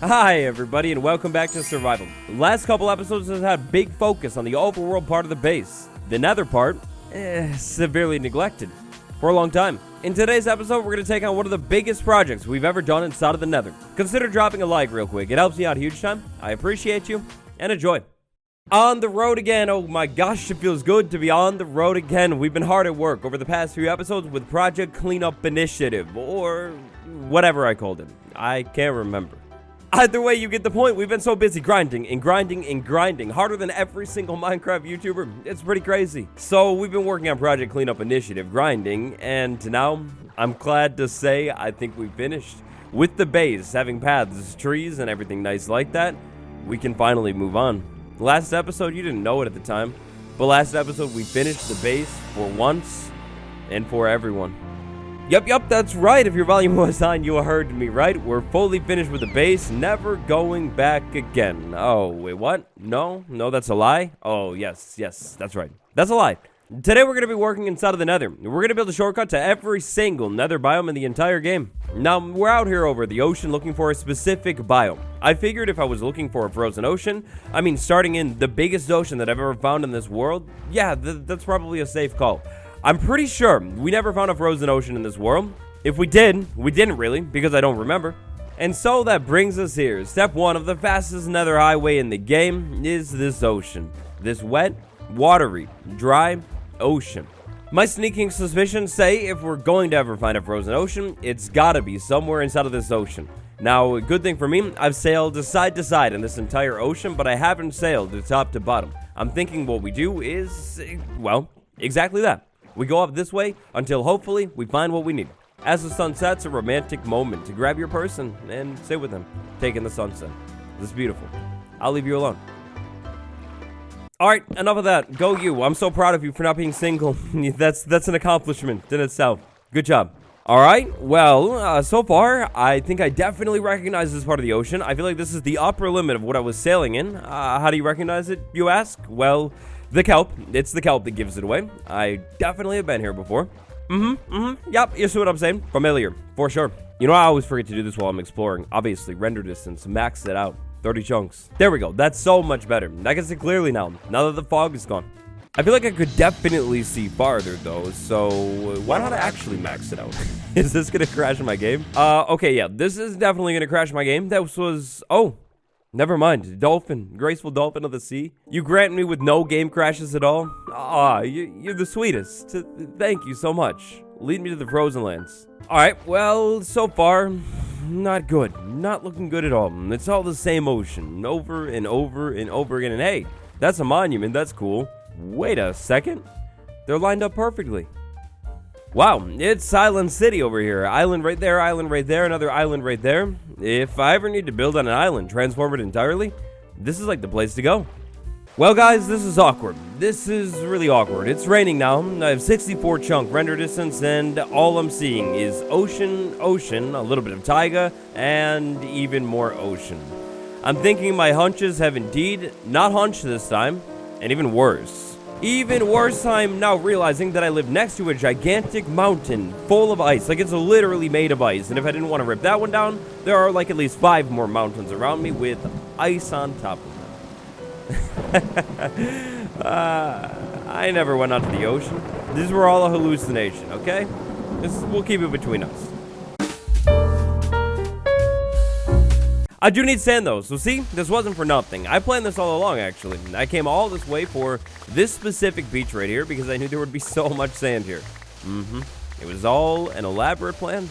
Hi everybody and welcome back to Survival. The last couple episodes has had big focus on the overworld part of the base. The nether part, severely neglected for a long time. In today's episode, we're going to take on one of the biggest projects we've ever done inside of the nether. Consider dropping a like real quick, it helps me out huge time. I appreciate you, and enjoy. On the road again. Oh my gosh, it feels good to be on the road again. We've been hard at work over the past few episodes with Project Cleanup Initiative, or whatever I called it. I can't remember. Either way, you get the point. We've been so busy grinding and grinding and grinding, harder than every single Minecraft YouTuber. It's pretty crazy. So we've been working on Project Cleanup Initiative, grinding, and now I'm glad to say I think we finished. With the base, having paths, trees, and everything nice like that, we can finally move on. Last episode, you didn't know it at the time, but last episode we finished the base for once and for everyone. Yup, that's right. If your volume was on, you heard me right. We're fully finished with the base, never going back again. Oh, wait, what? No, that's a lie. Oh, yes, that's right. That's a lie. Today we're going to be working inside of the nether. We're going to build a shortcut to every single nether biome in the entire game. Now, we're out here over the ocean looking for a specific biome. I figured if I was looking for a frozen ocean, starting in the biggest ocean that I've ever found in this world, yeah, that's probably a safe call. I'm pretty sure we never found a frozen ocean in this world. If we did, we didn't really, because I don't remember. And so that brings us here. Step 1 of the fastest nether highway in the game is this ocean. This wet, watery, dry ocean. My sneaking suspicions say if we're going to ever find a frozen ocean, it's gotta be somewhere inside of this ocean. Now, a good thing for me, I've sailed side to side in this entire ocean, but I haven't sailed to top to bottom. I'm thinking what we do is, well, exactly that. We go up this way until hopefully we find what we need. As the sun sets, a romantic moment to grab your person and sit with them, taking the sunset. This is beautiful. I'll leave you alone. Alright, enough of that. Go you. I'm so proud of you for not being single. That's an accomplishment in itself. Good job. Alright, well, so far, I think I definitely recognize this part of the ocean. I feel like this is the upper limit of what I was sailing in. How do you recognize it, you ask? Well, the kelp. It's the kelp that gives it away. I definitely have been here before. Yep, you see what I'm saying? Familiar, for sure. You know, I always forget to do this while I'm exploring. Obviously, render distance, max it out. 30 chunks. There we go. That's so much better. I can see clearly now that the fog is gone. I feel like I could definitely see farther, though, so why not actually max it out? Is this gonna crash my game? Okay, yeah, this is definitely gonna crash my game. That was... Oh, never mind. Dolphin. Graceful dolphin of the sea. You grant me with no game crashes at all? Aw, you're the sweetest. Thank you so much. Lead me to the frozen lands. Alright, well, so far, not good. Not looking good at all. It's all the same ocean, over and over and over again. And hey, that's a monument. That's cool. Wait a second. They're lined up perfectly. Wow, it's Island City over here. Island right there, another island right there. If I ever need to build on an island, transform it entirely, this is like the place to go. Well, guys, this is awkward. This is really awkward. It's raining now. I have 64 chunk render distance, and all I'm seeing is ocean, a little bit of taiga, and even more ocean. I'm thinking my hunches have indeed not hunched this time, and even worse. Even worse, I'm now realizing that I live next to a gigantic mountain full of ice. Like, it's literally made of ice. And if I didn't want to rip that one down, there are like at least 5 more mountains around me with ice on top of them. I never went out to the ocean. These were all a hallucination, okay? We'll keep it between us. I do need sand, though, so see, this wasn't for nothing. I planned this all along, actually. I came all this way for this specific beach right here because I knew there would be so much sand here. It was all an elaborate plan.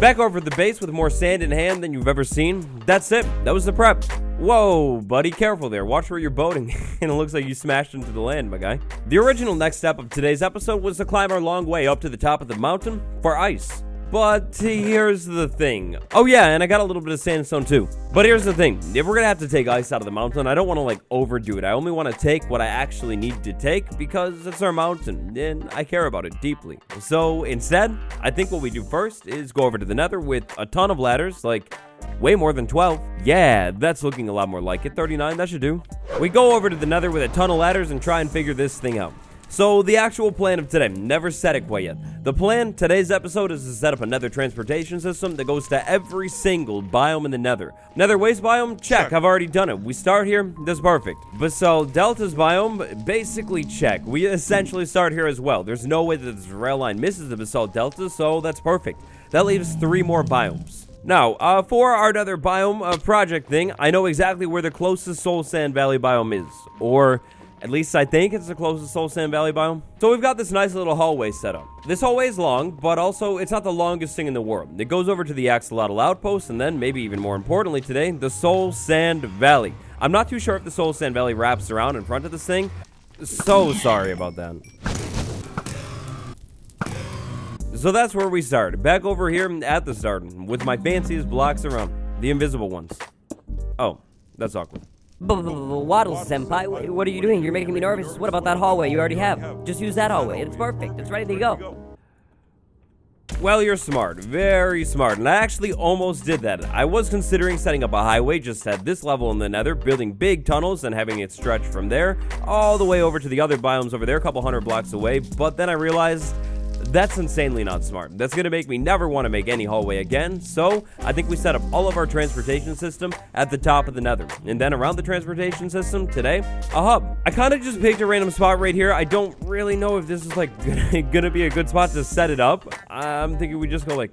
Back over at the base with more sand in hand than you've ever seen. That's it. That was the prep. Whoa, buddy, careful there. Watch where you're boating. And it looks like you smashed into the land, my guy. The original next step of today's episode was to climb our long way up to the top of the mountain for ice. But here's the thing. Oh yeah, and I got a little bit of sandstone too. But here's the thing. If we're gonna have to take ice out of the mountain, I don't want to like overdo it. I only want to take what I actually need to take because it's our mountain and I care about it deeply. So instead, I think what we do first is go over to the nether with a ton of ladders, like way more than 12. Yeah, that's looking a lot more like it. 39, that should do. We go over to the nether with a ton of ladders and try and figure this thing out. So the actual plan of today, never said it quite yet. The plan, today's episode, is to set up another transportation system that goes to every single biome in the nether. Nether waste biome? Check, I've already done it. We start here, that's perfect. Basalt Delta's biome? Basically check. We essentially start here as well. There's no way that this rail line misses the Basalt Delta, so that's perfect. That leaves 3 more biomes. Now, for our nether biome project thing, I know exactly where the closest Soul Sand Valley biome is. Or at least I think it's the closest Soul Sand Valley biome. So we've got this nice little hallway set up. This hallway is long, but also it's not the longest thing in the world. It goes over to the Axolotl Outpost, and then, maybe even more importantly today, the Soul Sand Valley. I'm not too sure if the Soul Sand Valley wraps around in front of this thing. So sorry about that. So that's where we start. Back over here at the start, with my fanciest blocks around. The invisible ones. Oh, that's awkward. Waddle Senpai, what are you doing? You're making me nervous. What about that hallway you already have? Just use that hallway. It's perfect. It's ready to go. Well, you're smart. Very smart. And I actually almost did that. I was considering setting up a highway just at this level in the nether, building big tunnels and having it stretch from there all the way over to the other biomes over there, a couple hundred blocks away. But then I realized that's insanely not smart. That's going to make me never want to make any hallway again. So I think we set up all of our transportation system at the top of the nether. And then around the transportation system today, a hub. I kind of just picked a random spot right here. I don't really know if this is like going to be a good spot to set it up. I'm thinking we just go like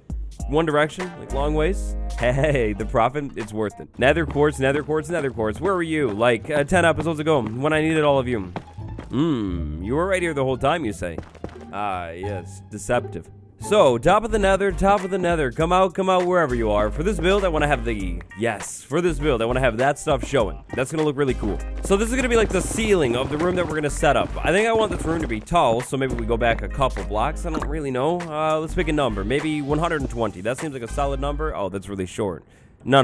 one direction, like long ways. Hey, the profit, it's worth it. Nether quartz, nether quartz, nether quartz. Where were you? Like 10 episodes ago when I needed all of you. You were right here the whole time, you say. Ah, yes, deceptive. So, top of the nether, come out wherever you are. For this build, I want to have for this build, I want to have that stuff showing. That's going to look really cool. So this is going to be like the ceiling of the room that we're going to set up. I think I want this room to be tall, so maybe we go back a couple blocks. I don't really know. Let's pick a number, maybe 120. That seems like a solid number. Oh, that's really short. No,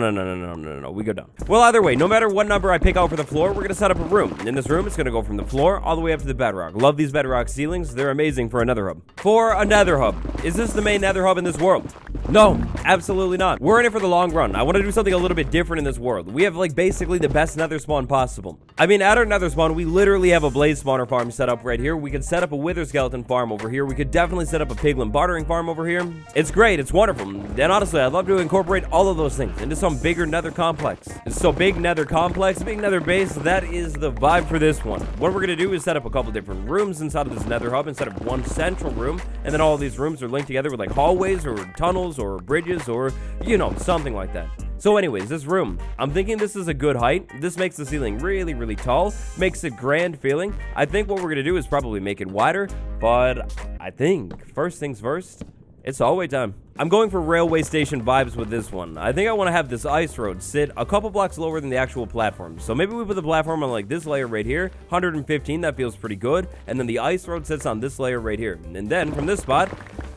we go down. Well, either way, no matter what number I pick out for the floor, we're going to set up a room. In this room, it's going to go from the floor all the way up to the bedrock. Love these bedrock ceilings. They're amazing for a nether hub. For a nether hub, is this the main nether hub in this world? No, absolutely not. We're in it for the long run. I want to do something a little bit different in this world. We have, like, basically the best nether spawn possible. I mean, at our nether spawn, we literally have a blaze spawner farm set up right here. We could set up a wither skeleton farm over here. We could definitely set up a piglin bartering farm over here. It's great. It's wonderful. And honestly, I'd love to incorporate all of those things into some bigger nether complex. So big nether complex, big nether base, that is the vibe for this one. What we're going to do is set up a couple different rooms inside of this nether hub instead of one central room. And then all of these rooms are linked together with like hallways or tunnels or bridges or, you know, something like that. So anyways, this room, I'm thinking this is a good height. This makes the ceiling really, really tall, makes it grand feeling. I think what we're going to do is probably make it wider, but I think first things first, it's hallway time. I'm going for railway station vibes with this one. I think I want to have this ice road sit a couple blocks lower than the actual platform. So maybe we put the platform on like this layer right here, 115, that feels pretty good. And then the ice road sits on this layer right here. And then from this spot,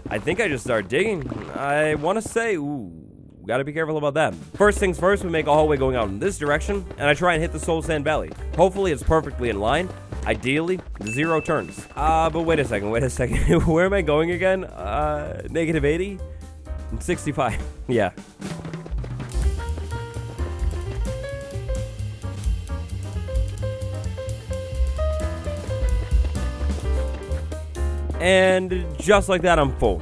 I think I just start digging. I want to say, ooh, gotta be careful about that. First things first, we make a hallway going out in this direction, and I try and hit the Soul Sand Valley. Hopefully it's perfectly in line. Ideally, 0 turns. But wait a second. Where am I going again? Negative 80? 65. Yeah. And just like that, I'm full.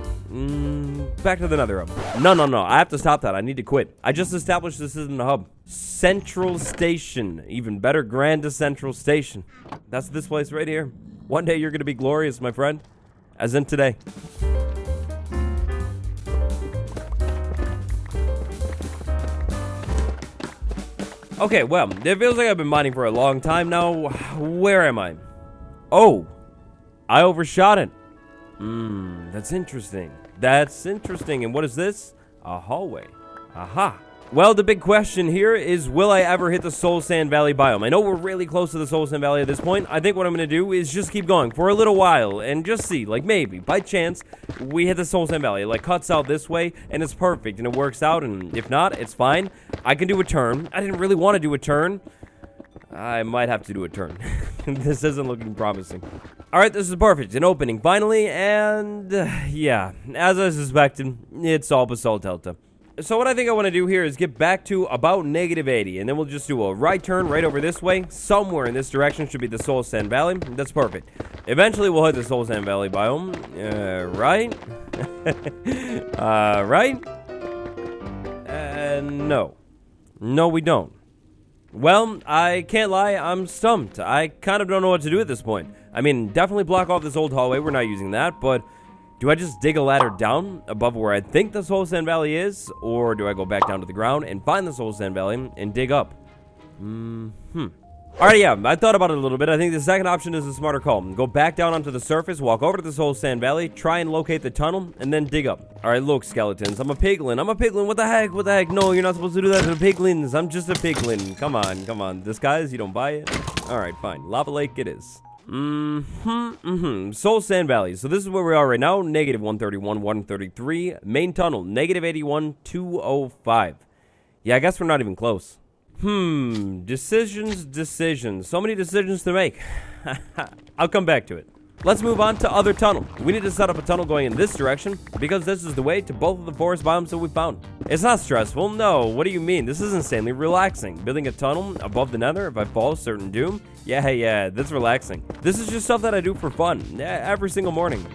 Back to the nether hub. No. I have to stop that. I need to quit. I just established this isn't a hub. Central Station. Even better, Grand Central Station. That's this place right here. One day you're going to be glorious, my friend. As in today. Okay, well, it feels like I've been mining for a long time now. Where am I? Oh, I overshot it. That's interesting. And what is this? A hallway. Aha. Well, the big question here is, will I ever hit the Soul Sand Valley biome? I know we're really close to the Soul Sand Valley at this point. I think what I'm going to do is just keep going for a little while and just see, like maybe, by chance, we hit the Soul Sand Valley. It like cuts out this way and it's perfect and it works out, and if not, it's fine. I can do a turn. I didn't really want to do a turn. I might have to do a turn. This isn't looking promising. Alright, this is perfect. An opening, finally, and yeah, as I suspected, it's all Basalt Delta. So what I think I want to do here is get back to about -80, and then we'll just do a right turn right over this way. Somewhere in this direction should be the Soul Sand Valley. That's perfect. Eventually, we'll hit the Soul Sand Valley biome. Right? Right? No. No, we don't. Well, I can't lie, I'm stumped. I kind of don't know what to do at this point. I mean, definitely block off this old hallway. We're not using that, but do I just dig a ladder down above where I think the Soul Sand Valley is? Or do I go back down to the ground and find the Soul Sand Valley and dig up? Alright, yeah, I thought about it a little bit. I think the second option is a smarter call. Go back down onto the surface, walk over to the Soul Sand Valley, try and locate the tunnel, and then dig up. Alright, look, skeletons. I'm a piglin. What the heck? What the heck? No, you're not supposed to do that to the piglins. I'm just a piglin. Come on, come on. Disguise, you don't buy it? Alright, fine. Lava Lake it is. Soul Sand Valley. So this is where we are right now. -131, 133. Main tunnel, -81, 205. Yeah, I guess we're not even close. Decisions. So many decisions to make. I'll come back to it. Let's move on to other tunnel. We need to set up a tunnel going in this direction because this is the way to both of the forest biomes that we found. It's not stressful. No, what do you mean? This is insanely relaxing. Building a tunnel above the nether if I fall certain doom. Yeah, that's relaxing. This is just stuff that I do for fun every single morning.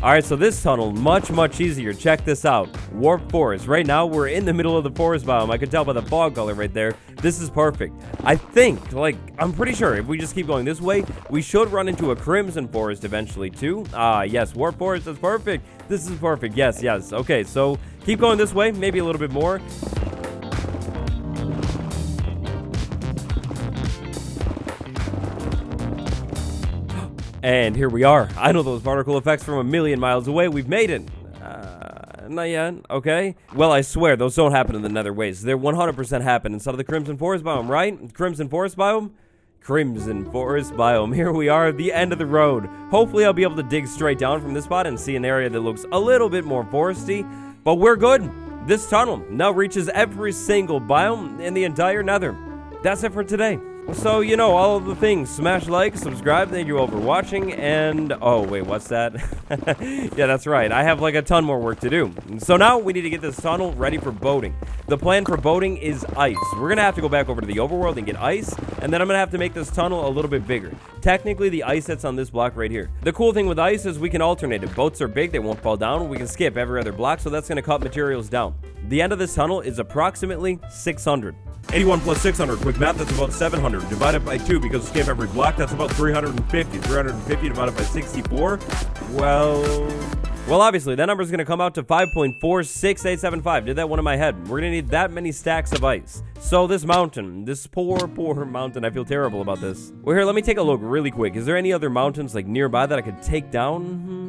Alright, so this tunnel, much easier. Check this out. Warp Forest. Right now, we're in the middle of the forest biome. I can tell by the fog color right there. This is perfect. I think, I'm pretty sure if we just keep going this way, we should run into a Crimson Forest eventually, too. Yes, Warp Forest is perfect. This is perfect. Yes. Okay, so keep going this way, maybe a little bit more. And here we are. I know those particle effects from a million miles away. We've made it. Not yet. Okay. Well, I swear, those don't happen in the nether ways. They're 100% happen inside of the Crimson Forest biome, right? Crimson Forest biome? Crimson Forest biome. Here we are at the end of the road. Hopefully, I'll be able to dig straight down from this spot and see an area that looks a little bit more foresty. But we're good. This tunnel now reaches every single biome in the entire nether. That's it for today. So, you know, all of the things. Smash like, subscribe, thank you all for watching, and... Oh, wait, what's that? Yeah, that's right. I have, a ton more work to do. So now, we need to get this tunnel ready for boating. The plan for boating is ice. We're gonna have to go back over to the overworld and get ice, and then I'm gonna have to make this tunnel a little bit bigger. Technically, the ice that's on this block right here. The cool thing with ice is we can alternate it. Boats are big, they won't fall down. We can skip every other block, so that's gonna cut materials down. The end of this tunnel is approximately 600. 81 plus 600, quick math, that's about 700. Divide it by 2 because skip every block, that's about 350. 350 divided by 64, Well, obviously, that number is going to come out to 5.46875. Did that one in my head. We're going to need that many stacks of ice. So this mountain, this poor mountain, I feel terrible about this. Well, here, let me take a look really quick. Is there any other mountains, nearby that I could take down?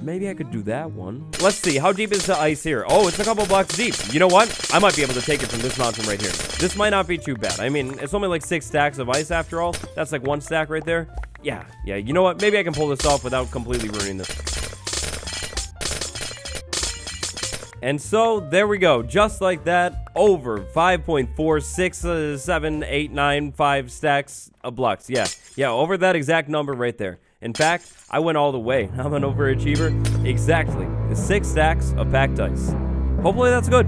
Maybe I could do that one. Let's see, how deep is the ice here? Oh, it's a couple blocks deep. You know what? I might be able to take it from this mountain right here. This might not be too bad. I mean, it's only 6 stacks of ice after all. That's 1 stack right there. Yeah, you know what? Maybe I can pull this off without completely ruining this. And so, there we go. Just like that, over 5.46789 stacks of blocks. Yeah, over that exact number right there. In fact, I went all the way. I'm an overachiever. Exactly. 6 stacks of packed ice. Hopefully that's good.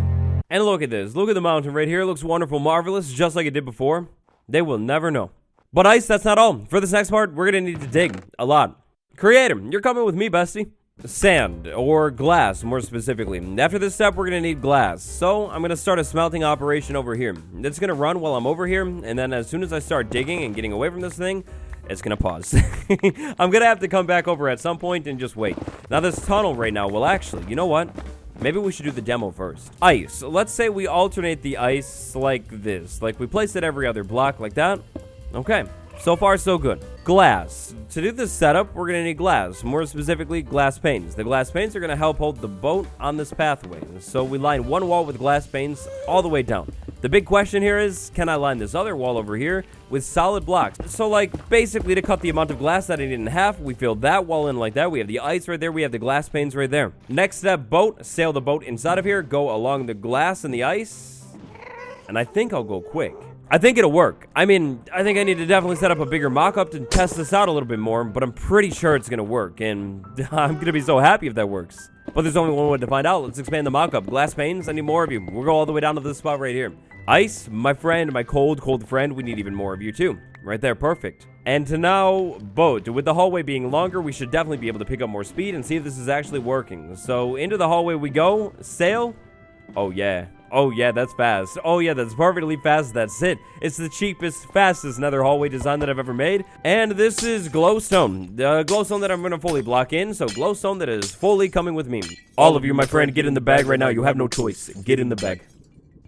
And look at this. Look at the mountain right here. It looks wonderful, marvelous, just like it did before. They will never know. But ice, that's not all. For this next part, we're going to need to dig a lot. Creator, you're coming with me, bestie. Sand, or glass, more specifically. After this step, we're going to need glass. So, I'm going to start a smelting operation over here. It's going to run while I'm over here, and then as soon as I start digging and getting away from this thing, it's going to pause. I'm going to have to come back over at some point and just wait. Now, this tunnel right now, well, actually, you know what? Maybe we should do the demo first. Ice. Let's say we alternate the ice like this. We place it every other block like that. Okay. So far, so good. Glass. To do this setup, we're going to need glass. More specifically, glass panes. The glass panes are going to help hold the boat on this pathway. So we line one wall with glass panes all the way down. The big question here is, can I line this other wall over here with solid blocks? So, basically to cut the amount of glass that I need in half, we fill that wall in like that. We have the ice right there. We have the glass panes right there. Next step, boat. Sail the boat inside of here. Go along the glass and the ice. And I think I'll go quick. I think it'll work. I mean, I think I need to definitely set up a bigger mock-up to test this out a little bit more, but I'm pretty sure it's gonna work, and I'm gonna be so happy if that works. But there's only one way to find out. Let's expand the mock-up. Glass panes, I need more of you. We'll go all the way down to this spot right here. Ice, my friend, my cold friend, we need even more of you too. Right there, perfect. And to now, boat. With the hallway being longer, we should definitely be able to pick up more speed and see if this is actually working. So into the hallway we go. Sail. Oh yeah. Oh yeah, that's fast. Oh yeah, that's perfectly fast. That's it. It's the cheapest, fastest nether hallway design that I've ever made. And this is glowstone. The glowstone that I'm going to fully block in. So glowstone that is fully coming with me. All of you, my friend, get in the bag right now. You have no choice. Get in the bag.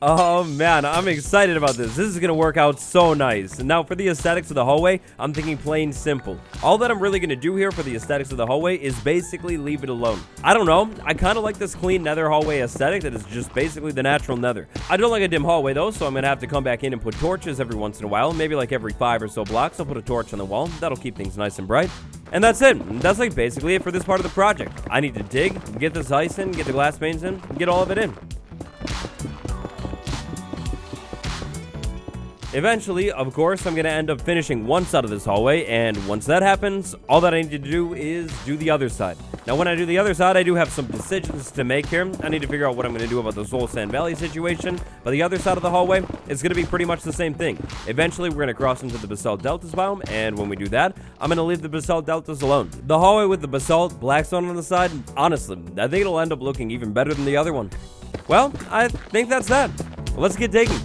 Oh man, I'm excited about this. This is gonna work out so nice. And now for the aesthetics of the hallway, I'm thinking plain simple. All that I'm really gonna do here for the aesthetics of the hallway is basically leave it alone. I don't know, I kind of like this clean nether hallway aesthetic that is just basically the natural nether. I don't like a dim hallway though, so I'm gonna have to come back in and put torches every once in a while. Maybe like every 5 or so blocks, I'll put a torch on the wall. That'll keep things nice and bright. And that's it. That's like basically it for this part of the project. I need to dig, get this ice in, get the glass panes in, get all of it in. Eventually, of course, I'm going to end up finishing one side of this hallway, and once that happens, all that I need to do is do the other side. Now, when I do the other side, I do have some decisions to make here. I need to figure out what I'm going to do about the Soul Sand Valley situation, but the other side of the hallway is going to be pretty much the same thing. Eventually, we're going to cross into the Basalt Deltas biome, and when we do that, I'm going to leave the Basalt Deltas alone. The hallway with the Basalt Blackstone on the side, honestly, I think it'll end up looking even better than the other one. Well, I think that's that. Let's get digging.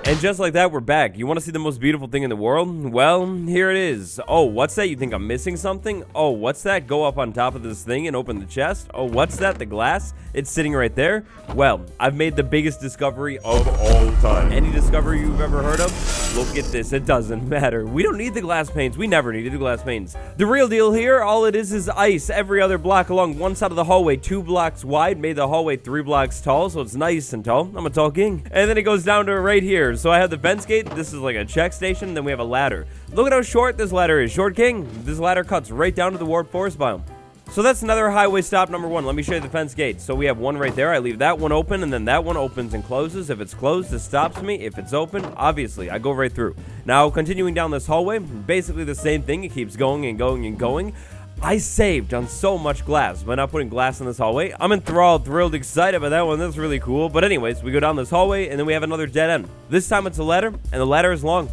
And just like that, we're back. You want to see the most beautiful thing in the world? Well, here it is. Oh, what's that? You think I'm missing something? Oh, what's that? Go up on top of this thing and open the chest. Oh, what's that? The glass? It's sitting right there. Well, I've made the biggest discovery of all time. Any discovery you've ever heard of? Look at this. It doesn't matter. We don't need the glass panes. We never needed the glass panes. The real deal here, all it is ice. Every other block along one side of the hallway, 2 blocks wide, made the hallway 3 blocks tall, so it's nice and tall. I'm a tall king. And then it goes down to right here. So I have the fence gate. This is like a check station. Then we have a ladder. Look at how short this ladder is. Short king. This ladder cuts right down to the warped forest biome. So that's another highway stop number 1. Let me show you the fence gate. So we have one right there. I leave that one open, and then that one opens and closes. If it's closed, it stops me. If it's open, obviously, I go right through. Now, continuing down this hallway, basically the same thing. It keeps going and going and going. I saved on so much glass by not putting glass in this hallway. I'm enthralled, thrilled, excited by that one. That's really cool. But anyways, we go down this hallway, and then we have another dead end. This time it's a ladder, and the ladder is long.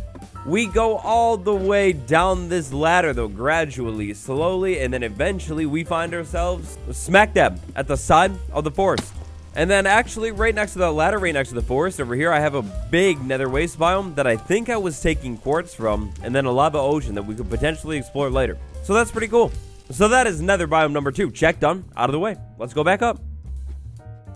We go all the way down this ladder, though, gradually, slowly, and then eventually we find ourselves smack dab at the side of the forest. And then actually, right next to the ladder, right next to the forest, over here, I have a big nether waste biome that I think I was taking quartz from, and then a lava ocean that we could potentially explore later. So that's pretty cool. So that is nether biome number 2. Check, done, out of the way. Let's go back up.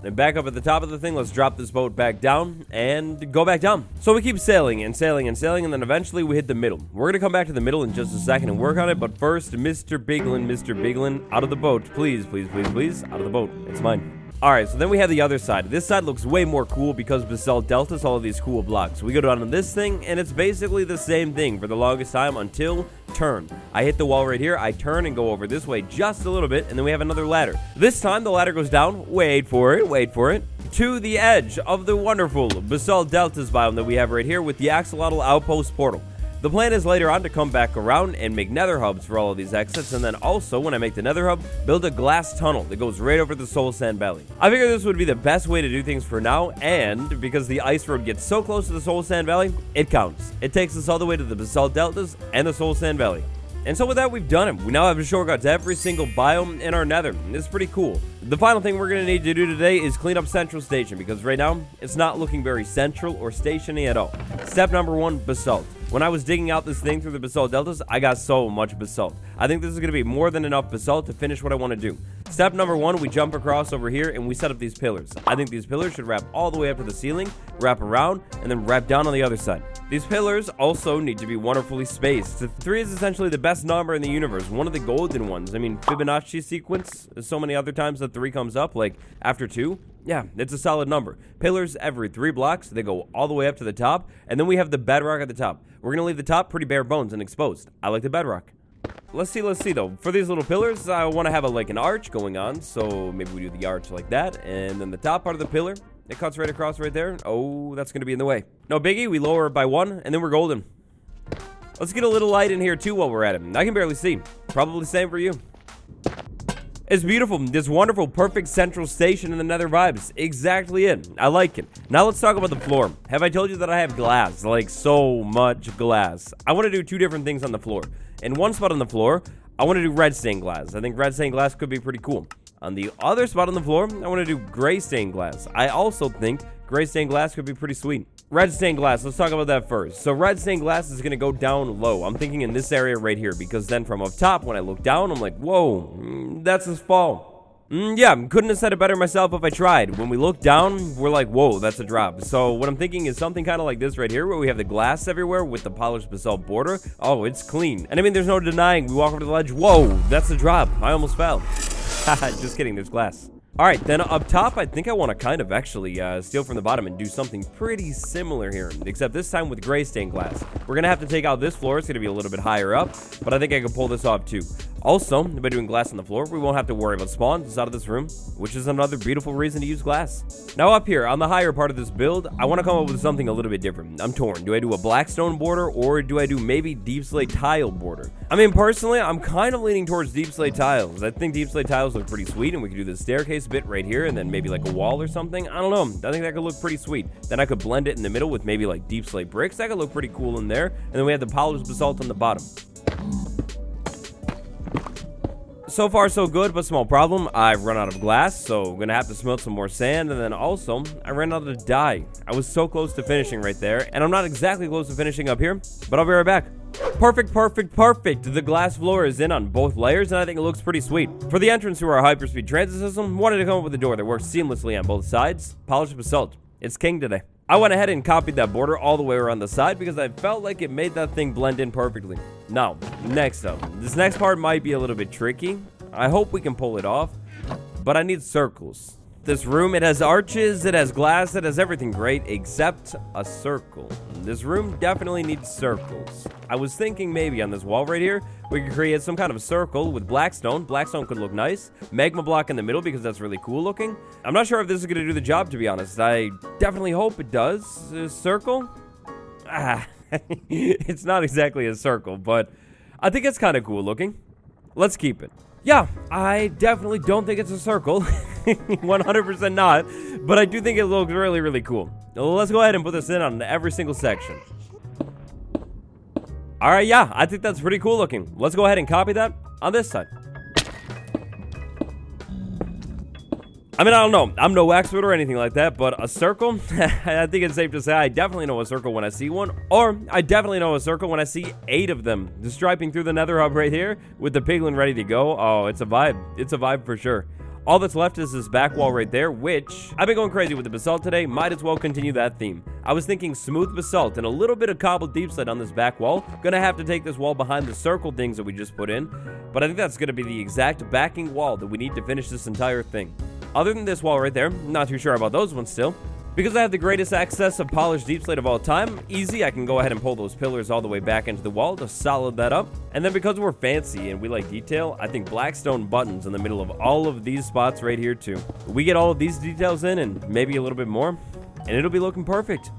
And back up at the top of the thing, let's drop this boat back down and go back down. So we keep sailing and sailing and sailing, and then eventually we hit the middle. We're going to come back to the middle in just a second and work on it, but first, Mr. Biglin, out of the boat. Please, please, please, please, out of the boat. It's mine. Alright, so then we have the other side. This side looks way more cool because Basalt Deltas, all of these cool blocks. We go down on this thing, and it's basically the same thing for the longest time until turn. I hit the wall right here, I turn and go over this way just a little bit, and then we have another ladder. This time, the ladder goes down, wait for it, to the edge of the wonderful Basalt Deltas biome that we have right here with the Axolotl Outpost portal. The plan is later on to come back around and make nether hubs for all of these exits, and then also, when I make the nether hub, build a glass tunnel that goes right over the Soul Sand Valley. I figured this would be the best way to do things for now, and because the ice road gets so close to the Soul Sand Valley, it counts. It takes us all the way to the Basalt Deltas and the Soul Sand Valley. And so with that, we've done it. We now have a shortcut to every single biome in our nether. It's pretty cool. The final thing we're going to need to do today is clean up Central Station, because right now, it's not looking very central or stationy at all. Step number 1, basalt. When I was digging out this thing through the Basalt Deltas, I got so much basalt. I think this is going to be more than enough basalt to finish what I want to do. Step number 1, we jump across over here and we set up these pillars. I think these pillars should wrap all the way up to the ceiling, wrap around, and then wrap down on the other side. These pillars also need to be wonderfully spaced. 3 is essentially the best number in the universe, one of the golden ones. I mean, Fibonacci sequence, so many other times that 3 comes up, like after 2. Yeah, it's a solid number. Pillars every 3 blocks. They go all the way up to the top. And then we have the bedrock at the top. We're going to leave the top pretty bare bones and exposed. I like the bedrock. Let's see though. For these little pillars, I want to have like an arch going on. So maybe we do the arch like that. And then the top part of the pillar, it cuts right across right there. Oh, that's going to be in the way. No biggie. We lower it by 1 and then we're golden. Let's get a little light in here too while we're at it. I can barely see. Probably the same for you. It's beautiful. This wonderful, perfect central station in the Nether vibes. Exactly it. I like it. Now let's talk about the floor. Have I told you that I have glass? Like so much glass. I want to do 2 different things on the floor. In one spot on the floor, I want to do red stained glass. I think red stained glass could be pretty cool. On the other spot on the floor, I want to do gray stained glass. I also think gray stained glass could be pretty sweet. Red stained glass, let's talk about that first. So red stained glass is going to go down low. I'm thinking in this area right here, because then from up top, when I look down, I'm like, whoa, that's his fall. Yeah, couldn't have said it better myself if I tried. When we look down, we're like, whoa, that's a drop. So what I'm thinking is something kind of like this right here, where we have the glass everywhere with the polished basalt border. Oh, it's clean. And I mean, there's no denying, we walk over the ledge, whoa, that's a drop. I almost fell. Just kidding, there's glass. All right, then up top, I think I want to kind of actually steal from the bottom and do something pretty similar here, except this time with gray stained glass. We're going to have to take out this floor. It's going to be a little bit higher up, but I think I can pull this off too. Also, by doing glass on the floor, we won't have to worry about spawns inside of this room, which is another beautiful reason to use glass. Now up here, on the higher part of this build, I want to come up with something a little bit different. I'm torn. Do I do a black stone border, or do I do maybe deep slate tile border? I mean, personally, I'm kind of leaning towards deep slate tiles. I think deep slate tiles look pretty sweet, and we could do this staircase bit right here, and then maybe like a wall or something. I don't know. I think that could look pretty sweet. Then I could blend it in the middle with maybe like deep slate bricks. That could look pretty cool in there. And then we have the polished basalt on the bottom. So far, so good, but small problem. I've run out of glass, so I'm gonna have to smelt some more sand. And then also, I ran out of dye. I was so close to finishing right there, and I'm not exactly close to finishing up here, but I'll be right back. Perfect. The glass floor is in on both layers, and I think it looks pretty sweet. For the entrance to our hyperspeed transit system, wanted to come up with a door that works seamlessly on both sides. Polished basalt. It's king today. I went ahead and copied that border all the way around the side because I felt like it made that thing blend in perfectly. Now, next up. This next part might be a little bit tricky. I hope we can pull it off, but I need circles. This room, it has arches, it has glass, it has everything great except a circle. This room definitely needs circles. I was thinking maybe on this wall right here, we could create some kind of circle with blackstone. Blackstone could look nice. Magma block in the middle because that's really cool looking. I'm not sure if this is going to do the job, to be honest. I definitely hope it does. A circle? It's not exactly a circle, but I think it's kind of cool looking. Let's keep it. Yeah, I definitely don't think it's a circle. 100% not. But I do think it looks really, really cool. Let's go ahead and put this in on every single section. Alright, yeah, I think that's pretty cool looking. Let's go ahead and copy that on this side. I mean, I don't know. I'm no expert or anything like that, but a circle, I think it's safe to say I definitely know a circle when I see one, or I definitely know a circle when I see 8 of them. Just striping through the nether hub right here with the piglin ready to go. Oh, it's a vibe. It's a vibe for sure. All that's left is this back wall right there, which I've been going crazy with the basalt today. Might as well continue that theme. I was thinking smooth basalt and a little bit of cobbled deep slate on this back wall. Gonna have to take this wall behind the circle things that we just put in, but I think that's gonna be the exact backing wall that we need to finish this entire thing. Other than this wall right there, not too sure about those ones still. Because I have the greatest access of polished deep slate of all time, easy, I can go ahead and pull those pillars all the way back into the wall to solid that up. And then because we're fancy and we like detail, I think blackstone buttons in the middle of all of these spots right here too. We get all of these details in and maybe a little bit more, and it'll be looking perfect.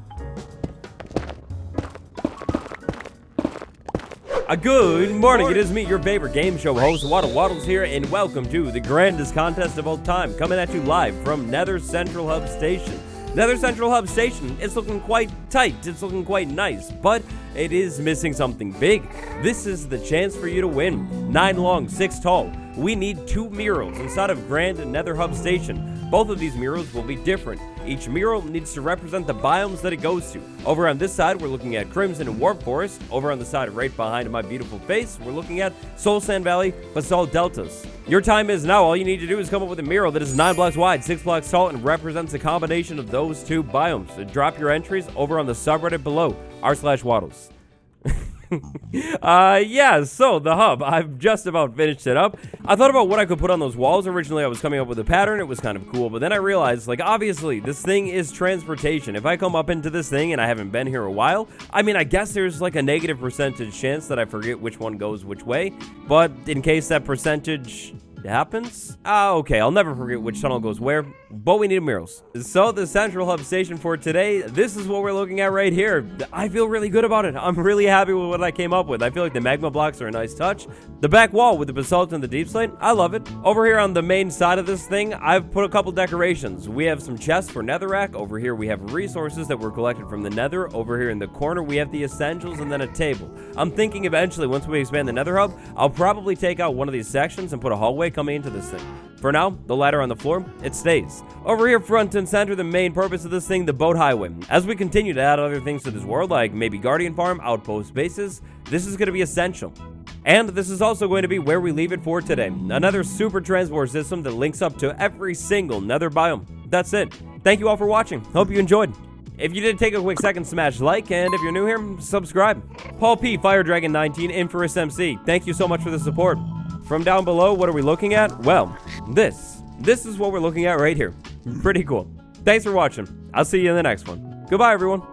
A good morning, it is me, your favorite game show host, Waddle Waddles here, and welcome to the grandest contest of all time, coming at you live from Nether Central Hub Station. Nether Central Hub Station is looking quite tight, it's looking quite nice, but it is missing something big. This is the chance for you to win. 9 long, 6 tall. We need 2 murals inside of Grand Nether Hub Station. Both of these murals will be different. Each mural needs to represent the biomes that it goes to. Over on this side, we're looking at Crimson and Warp Forest. Over on the side right behind my beautiful face, we're looking at Soul Sand Valley, Basalt Deltas. Your time is now. All you need to do is come up with a mural that is 9 blocks wide, 6 blocks tall, and represents a combination of those 2 biomes. So drop your entries over on the subreddit below, r/waddles. Yeah, so the hub, I've just about finished it up. I thought about what I could put on those walls. Originally, I was coming up with a pattern. It was kind of cool, but then I realized, like, obviously, this thing is transportation. If I come up into this thing and I haven't been here a while, I mean, I guess there's, like, a negative percentage chance that I forget which one goes which way, but in case that percentage happens? Okay, I'll never forget which tunnel goes where, but we need murals. So the central hub station for today, this is what we're looking at right here. I feel really good about it. I'm really happy with what I came up with. I feel like the magma blocks are a nice touch. The back wall with the basalt and the deep slate, I love it. Over here on the main side of this thing, I've put a couple decorations. We have some chests for netherrack. Over here we have resources that were collected from the nether. Over here in the corner we have the essentials and then a table. I'm thinking eventually once we expand the nether hub, I'll probably take out one of these sections and put a hallway coming into this thing. For now, the ladder on the floor, it stays. Over here front and center, the main purpose of this thing, the boat highway. As we continue to add other things to this world, like maybe guardian farm, outpost bases, this is going to be essential. And this is also going to be where we leave it for today. Another super transport system that links up to every single nether biome. That's it. Thank you all for watching. Hope you enjoyed. If you did, take a quick second, smash like, and if you're new here, subscribe. Paul P, Fire Dragon 19, Infamous MC. Thank you so much for the support. From down below, what are we looking at? Well, this is what we're looking at right here. Pretty cool. Thanks for watching. I'll see you in the next one. Goodbye, everyone.